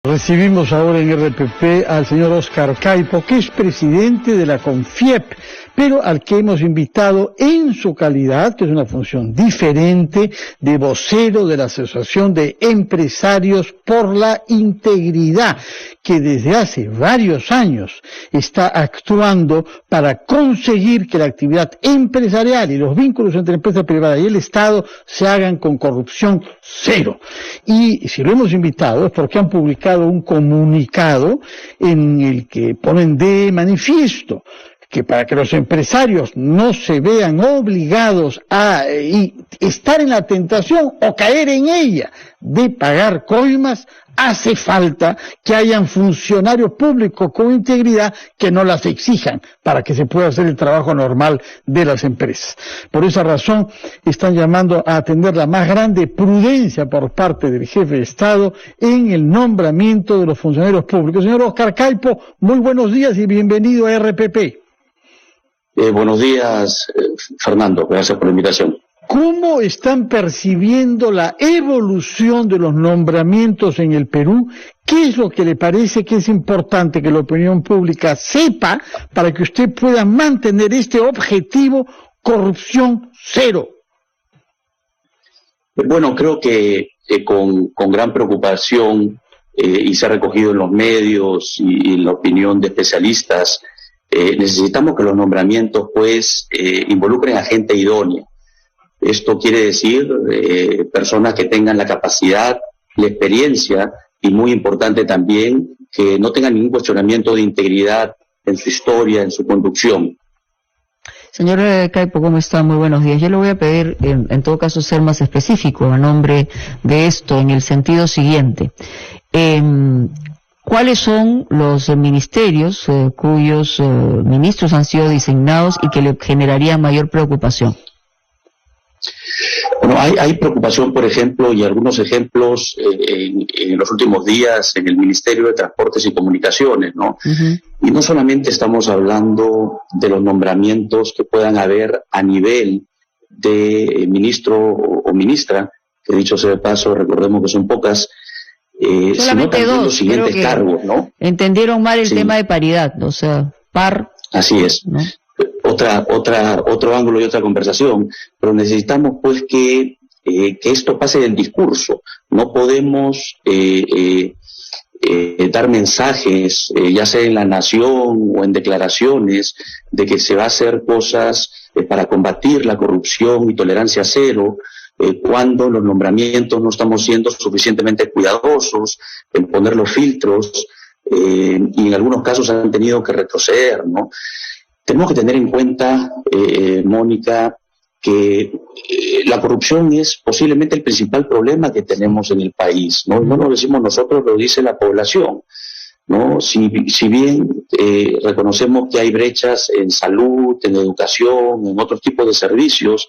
Recibimos ahora en RPP al señor Oscar Caipo, que es presidente de la CONFIEP, pero al que hemos invitado en su calidad, que es una función diferente, de vocero de la Asociación de Empresarios por la Integridad, que desde hace varios años está actuando para conseguir que la actividad empresarial y los vínculos entre empresa privada y el Estado se hagan con corrupción cero. Y si lo hemos invitado es porque han publicado un comunicado en el que ponen de manifiesto que para que los empresarios no se vean obligados a estar en la tentación o caer en ella de pagar coimas, hace falta que hayan funcionarios públicos con integridad que no las exijan para que se pueda hacer el trabajo normal de las empresas. Por esa razón están llamando a atender la más grande prudencia por parte del jefe de Estado en el nombramiento de los funcionarios públicos. Señor Oscar Caipo, muy buenos días y bienvenido a RPP. Buenos días, Fernando, gracias por la invitación. ¿Cómo están percibiendo la evolución de los nombramientos en el Perú? ¿Qué es lo que le parece que es importante que la opinión pública sepa para que usted pueda mantener este objetivo, corrupción cero? Bueno, creo que con gran preocupación y se ha recogido en los medios y en la opinión de especialistas, necesitamos que los nombramientos pues involucren a gente idónea. Esto quiere decir personas que tengan la capacidad, la experiencia y muy importante también que no tengan ningún cuestionamiento de integridad en su historia, en su conducción. Señor Caipo, ¿cómo está? Muy buenos días. Yo le voy a pedir, en todo caso, ser más específico a nombre de esto, en el sentido siguiente. ¿Cuáles son los ministerios cuyos ministros han sido designados y que le generarían mayor preocupación? Bueno, hay preocupación, por ejemplo, y algunos ejemplos en los últimos días en el Ministerio de Transportes y Comunicaciones, ¿no? Y no solamente estamos hablando de los nombramientos que puedan haber a nivel de ministro o ministra, que dicho sea de paso, recordemos que son pocas, solamente dos, los siguientes cargos, ¿no? Entendieron mal el tema de paridad, o sea, par. Así es. ¿No? Otro ángulo y otra conversación, pero necesitamos pues que esto pase del discurso. No podemos dar mensajes, ya sea en la nación o en declaraciones, de que se va a hacer cosas para combatir la corrupción y tolerancia cero, cuando los nombramientos no estamos siendo suficientemente cuidadosos en poner los filtros y en algunos casos han tenido que retroceder, ¿no? Tenemos que tener en cuenta, Mónica, que la corrupción es posiblemente el principal problema que tenemos en el país, ¿no? No lo decimos nosotros, lo dice la población, ¿no? Si bien reconocemos que hay brechas en salud, en educación, en otros tipos de servicios,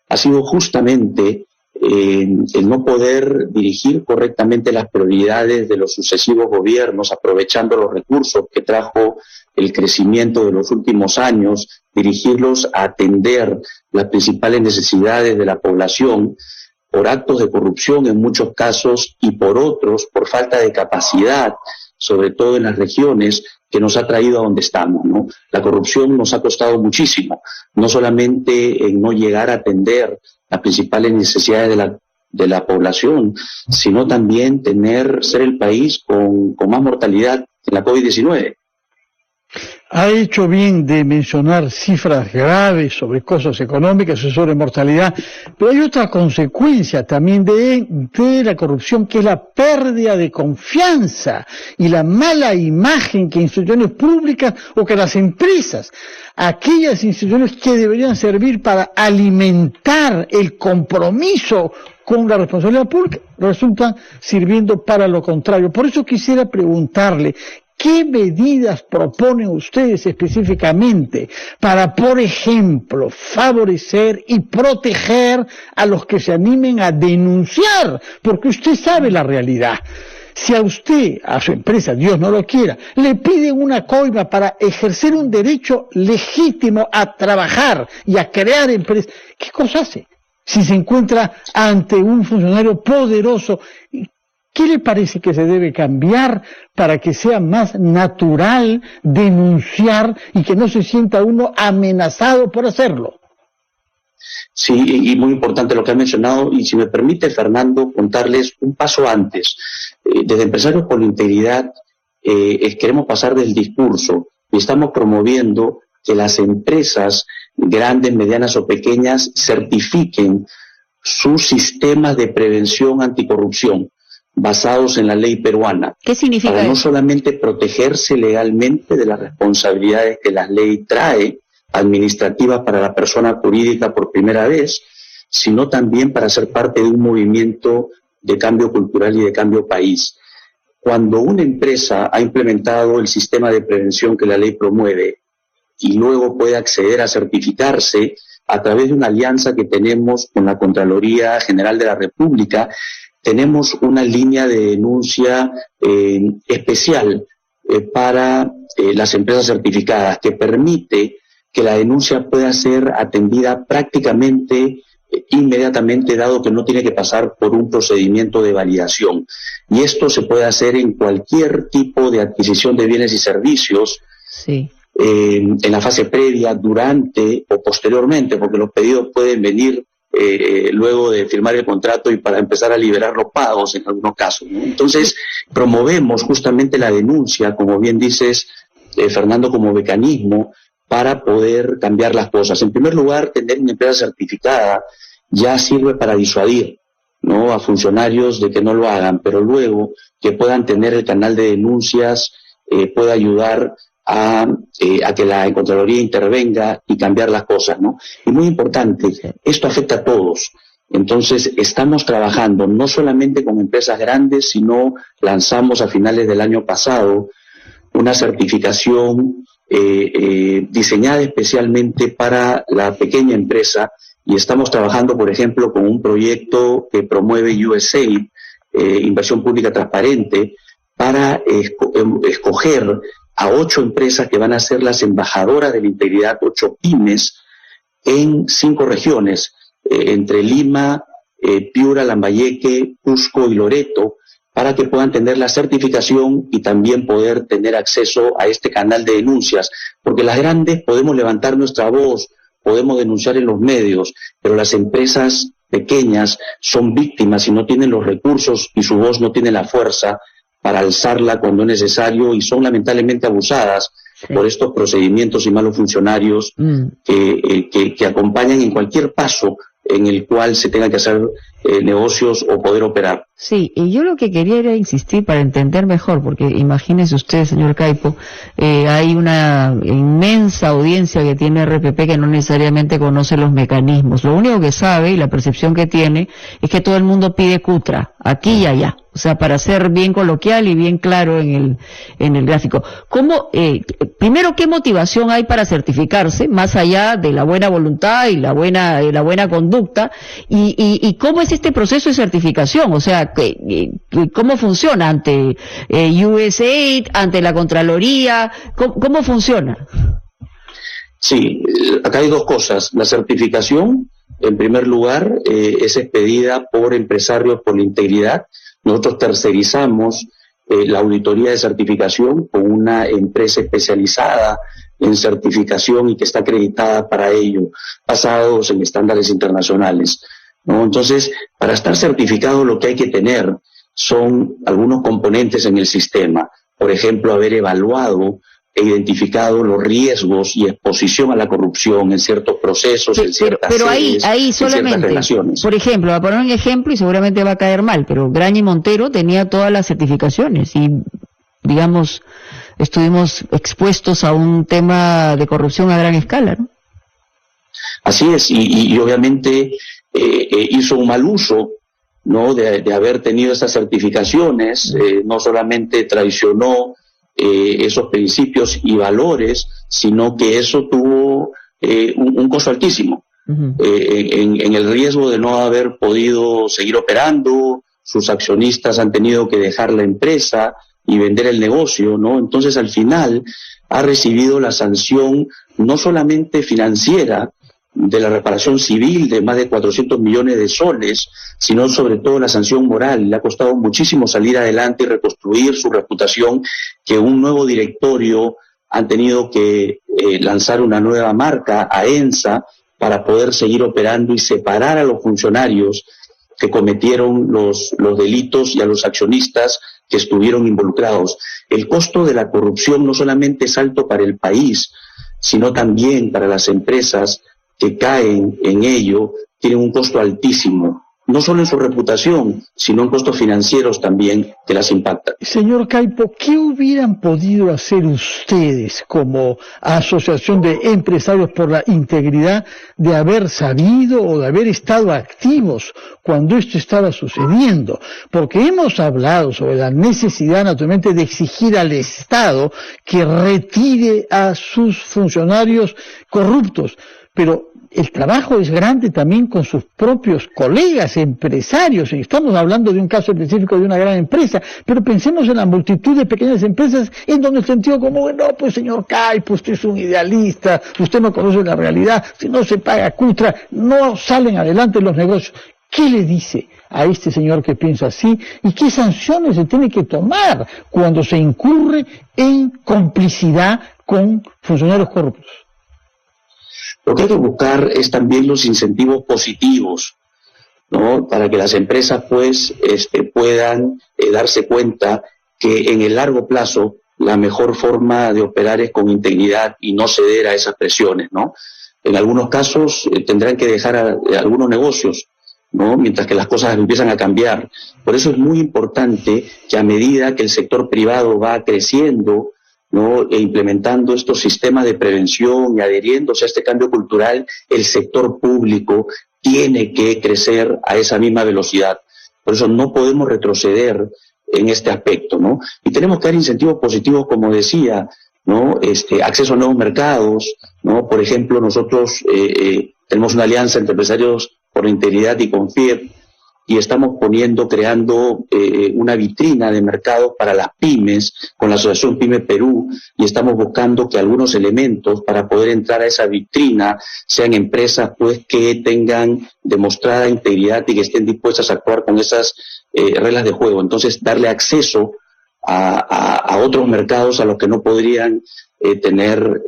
ha sido justamente el no poder dirigir correctamente las prioridades de los sucesivos gobiernos, aprovechando los recursos que trajo el crecimiento de los últimos años, dirigirlos a atender las principales necesidades de la población, por actos de corrupción en muchos casos y por otros, por falta de capacidad, sobre todo en las regiones, que nos ha traído a donde estamos, ¿no? La corrupción nos ha costado muchísimo, no solamente en no llegar a atender las principales necesidades de la población, sino también ser el país con más mortalidad en la COVID-19. Ha hecho bien de mencionar cifras graves sobre cosas económicas y sobre mortalidad, pero hay otra consecuencia también de la corrupción, que es la pérdida de confianza y la mala imagen que instituciones públicas o que las empresas, aquellas instituciones que deberían servir para alimentar el compromiso con la responsabilidad pública, resultan sirviendo para lo contrario. Por eso quisiera preguntarle, ¿qué medidas proponen ustedes específicamente para, por ejemplo, favorecer y proteger a los que se animen a denunciar? Porque usted sabe la realidad. Si a usted, a su empresa, Dios no lo quiera, le piden una coima para ejercer un derecho legítimo a trabajar y a crear empresas, ¿qué cosa hace? Si se encuentra ante un funcionario poderoso ¿Qué le parece que se debe cambiar para que sea más natural denunciar y que no se sienta uno amenazado por hacerlo? Sí, y muy importante lo que ha mencionado, y si me permite, Fernando, contarles un paso antes. Desde Empresarios por la Integridad queremos pasar del discurso y estamos promoviendo que las empresas grandes, medianas o pequeñas certifiquen sus sistemas de prevención anticorrupción basados en la ley peruana. ¿Qué significa para no eso? solamente protegerse legalmente de las responsabilidades que la ley trae, administrativas para la persona jurídica por primera vez, sino también para ser parte de un movimiento de cambio cultural y de cambio país. Cuando una empresa ha implementado el sistema de prevención que la ley promueve y luego puede acceder a certificarse a través de una alianza que tenemos con la Contraloría General de la República, tenemos una línea de denuncia especial para las empresas certificadas que permite que la denuncia pueda ser atendida prácticamente inmediatamente, dado que no tiene que pasar por un procedimiento de validación. Y esto se puede hacer en cualquier tipo de adquisición de bienes y servicios, Sí. En la fase previa, durante o posteriormente, porque los pedidos pueden venir luego de firmar el contrato y para empezar a liberar los pagos en algunos casos, ¿no? Entonces, promovemos justamente la denuncia, como bien dices, Fernando, como mecanismo para poder cambiar las cosas. En primer lugar, tener una empresa certificada ya sirve para disuadir, ¿no?, a funcionarios de que no lo hagan, pero luego que puedan tener el canal de denuncias puede ayudar a que la Contraloría intervenga y cambiar las cosas, ¿no? Y muy importante, esto afecta a todos. Entonces, estamos trabajando no solamente con empresas grandes, sino lanzamos a finales del año pasado una certificación diseñada especialmente para la pequeña empresa, y estamos trabajando, por ejemplo, con un proyecto que promueve USAID, Inversión Pública Transparente, para escoger a 8 empresas que van a ser las embajadoras de la integridad, 8 pymes, en 5 regiones, entre Lima, Piura, Lambayeque, Cusco y Loreto, para que puedan tener la certificación y también poder tener acceso a este canal de denuncias, porque las grandes podemos levantar nuestra voz, podemos denunciar en los medios, pero las empresas pequeñas son víctimas y no tienen los recursos y su voz no tiene la fuerza para alzarla cuando es necesario, y son lamentablemente abusadas por estos procedimientos y malos funcionarios que acompañan en cualquier paso en el cual se tenga que hacer negocios o poder operar. Sí, y yo lo que quería era insistir para entender mejor, porque imagínese usted, señor Caipo, hay una inmensa audiencia que tiene RPP que no necesariamente conoce los mecanismos. Lo único que sabe y la percepción que tiene es que todo el mundo pide cutra, aquí y allá. O sea, para ser bien coloquial y bien claro en el gráfico. ¿Cómo, primero, qué motivación hay para certificarse, más allá de la buena voluntad y la buena conducta? Y cómo es este proceso de certificación? O sea, ¿cómo funciona ante USAID, ante la Contraloría? ¿Cómo funciona? Sí, acá hay 2 cosas. La certificación, en primer lugar, es expedida por Empresarios por la Integridad. Nosotros tercerizamos la auditoría de certificación con una empresa especializada en certificación y que está acreditada para ello, basados en estándares internacionales, ¿no? Entonces, para estar certificado lo que hay que tener son algunos componentes en el sistema. Por ejemplo, haber evaluado e identificado los riesgos y exposición a la corrupción en ciertos procesos, en ciertas pero sedes, ahí en solamente, ciertas relaciones. por ejemplo, voy a poner un ejemplo y seguramente va a caer mal, pero Graña y Montero tenía todas las certificaciones y, digamos, estuvimos expuestos a un tema de corrupción a gran escala, ¿no? Así es, y obviamente hizo un mal uso, ¿no?, de haber tenido esas certificaciones, no solamente traicionó esos principios y valores, sino que eso tuvo un costo altísimo, en el riesgo de no haber podido seguir operando. Sus accionistas han tenido que dejar la empresa y vender el negocio, ¿no? Entonces, al final, ha recibido la sanción no solamente financiera, de la reparación civil de más de 400 millones de soles, sino sobre todo la sanción moral. Le ha costado muchísimo salir adelante y reconstruir su reputación, que un nuevo directorio han tenido que lanzar una nueva marca, AENSA, para poder seguir operando y separar a los funcionarios que cometieron los delitos y a los accionistas que estuvieron involucrados. El costo de la corrupción no solamente es alto para el país, sino también para las empresas que caen en ello, tienen un costo altísimo, no solo en su reputación, sino en costos financieros también que las impactan. Señor Caipo, ¿qué hubieran podido hacer ustedes como Asociación de Empresarios por la Integridad de haber sabido o de haber estado activos cuando esto estaba sucediendo? Porque hemos hablado sobre la necesidad, naturalmente, de exigir al Estado que retire a sus funcionarios corruptos, pero el trabajo es grande también con sus propios colegas empresarios. Estamos hablando de un caso específico de una gran empresa, pero pensemos en la multitud de pequeñas empresas en donde el sentido común, no, pues señor Caipo, usted es un idealista, usted no conoce la realidad, si no se paga cutra, no salen adelante los negocios. ¿Qué le dice a este señor que piensa así? ¿Y qué sanciones se tiene que tomar cuando se incurre en complicidad con funcionarios corruptos? Lo que hay que buscar es también los incentivos positivos, ¿no? Para que las empresas pues puedan darse cuenta que en el largo plazo la mejor forma de operar es con integridad y no ceder a esas presiones, ¿no? En algunos casos tendrán que dejar algunos negocios, ¿no? Mientras que las cosas empiezan a cambiar. Por eso es muy importante que a medida que el sector privado va creciendo, ¿no? E implementando estos sistemas de prevención y adheriéndose a este cambio cultural, el sector público tiene que crecer a esa misma velocidad. Por eso no podemos retroceder en este aspecto, ¿no? Y tenemos que dar incentivos positivos, como decía, ¿no? Acceso a nuevos mercados, ¿no? Por ejemplo, nosotros tenemos una alianza entre Empresarios por la Integridad y CONFIEP, y estamos creando una vitrina de mercado para las pymes con la Asociación Pyme Perú, y estamos buscando que algunos elementos para poder entrar a esa vitrina sean empresas pues que tengan demostrada integridad y que estén dispuestas a actuar con esas reglas de juego. Entonces, darle acceso a otros mercados a los que no podrían tener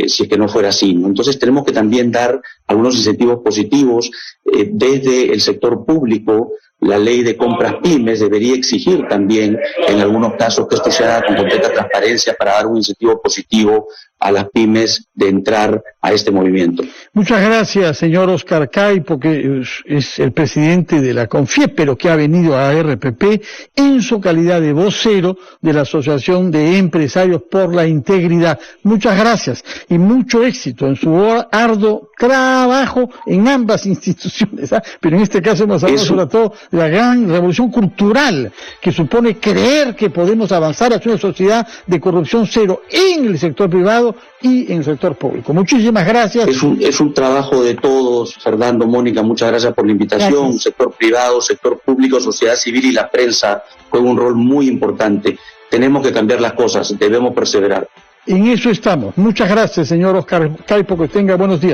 si es que no fuera así, ¿no? Entonces tenemos que también dar algunos incentivos positivos desde el sector público. La ley de compras pymes debería exigir también en algunos casos que esto se haga con completa transparencia para dar un incentivo positivo a las pymes de entrar a este movimiento. Muchas gracias, señor Oscar Caipo, que es el presidente de la CONFIEP, pero que ha venido a RPP en su calidad de vocero de la Asociación de Empresarios por la Integridad. Muchas gracias y mucho éxito en su arduo trabajo en ambas instituciones, ¿eh? Pero en este caso hemos hablado sobre todo de la gran revolución cultural que supone creer que podemos avanzar hacia una sociedad de corrupción cero en el sector privado y en el sector público. Muchísimas gracias. Es un trabajo de todos, Fernando, Mónica, muchas gracias por la invitación. Gracias. Sector privado, sector público, sociedad civil y la prensa juegan un rol muy importante. Tenemos que cambiar las cosas, debemos perseverar. En eso estamos. Muchas gracias, señor Oscar Caipo, que tenga buenos días.